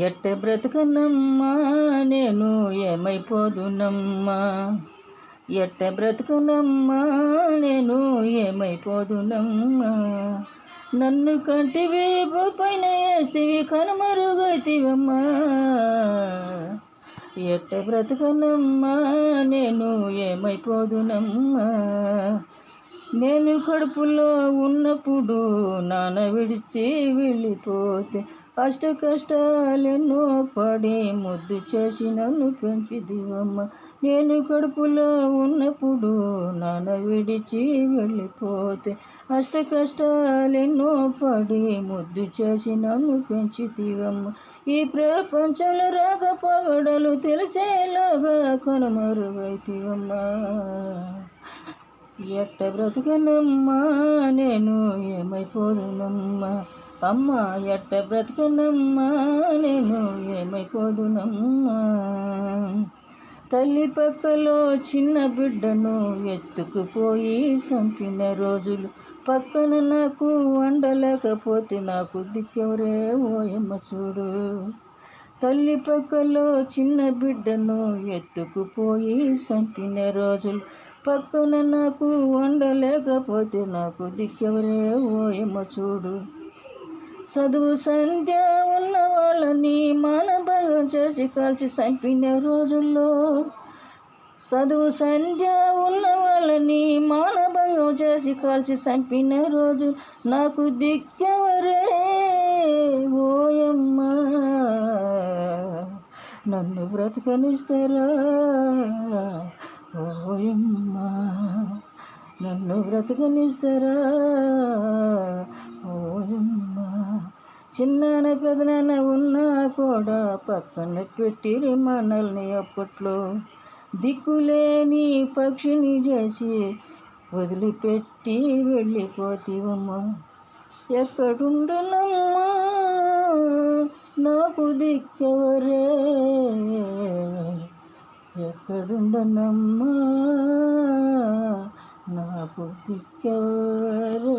ఎట్ట బ్రతకనమ్మా నేను ఏమైపోదునమ్మా, ఎట్ట బ్రతకనమ్మా నేను ఏమైపోదునమ్మా. నన్ను కంటివి పైన వేస్తివి కనుమరుగైతివమ్మా, ఎట్ట బ్రతకనమ్మా నేను ఏమైపోదునమ్మా. నేను కడుపులో ఉన్నప్పుడు నాన్న విడిచి వెళ్ళిపోతే అష్ట కష్టాలెన్నో పడి ముద్దు చేసి నన్ను పెంచిదివమ్మ. నేను కడుపులో ఉన్నప్పుడు నాన్న విడిచి వెళ్ళిపోతే అష్ట కష్టాలెన్నో పడి ముద్దు చేసి నన్ను పెంచిదివమ్మ. ఈ ప్రపంచంలో రాకపోగడలు తెలిసేలాగా కనుమరుగైతివమ్మా, ఎట్ట బ్రతకనమ్మా నేను ఏమైపోదునమ్మా. అమ్మ ఎట్ట బ్రతకనమ్మా నేను ఏమైపోదునమ్మా. తల్లి పక్కలో చిన్న బిడ్డను ఎత్తుకుపోయి చంపిన రోజులు, పక్కన నాకు వండలేకపోతే నాకు దిక్కెవరే ఓయమ్మ చూడు. తల్లి పక్కలో చిన్న బిడ్డను ఎత్తుకుపోయి చంపిన రోజులు, పక్కన నాకు వండలేకపోతే నాకు దిక్కెవరే ఓయమ్మ చూడు. చదువు సంధ్య ఉన్న వాళ్ళని మానభంగం చేసి కాల్చి చంపిన రోజుల్లో, చదువు సంధ్య ఉన్న వాళ్ళని మానభంగం చేసి కాల్చి చంపిన రోజు నాకు దిక్కెవరే ఓయమ్మ. నన్ను బ్రతకనిస్తారా ఓయమ్మ, నన్ను బ్రతకనిస్తారా ఓయమ్మ. చిన్నాన పెదనాన్న ఉన్నా కూడా పక్కన పెట్టిరి మనల్ని అప్పట్లో, దిక్కులేని పక్షిని చేసి వదిలిపెట్టి వెళ్ళిపోతీవమ్మా. ఎక్కడుండనమ్మా నాకు దిక్కెవరే, ఎక్కడుండనమ్మా నాకు దిక్కెవరే.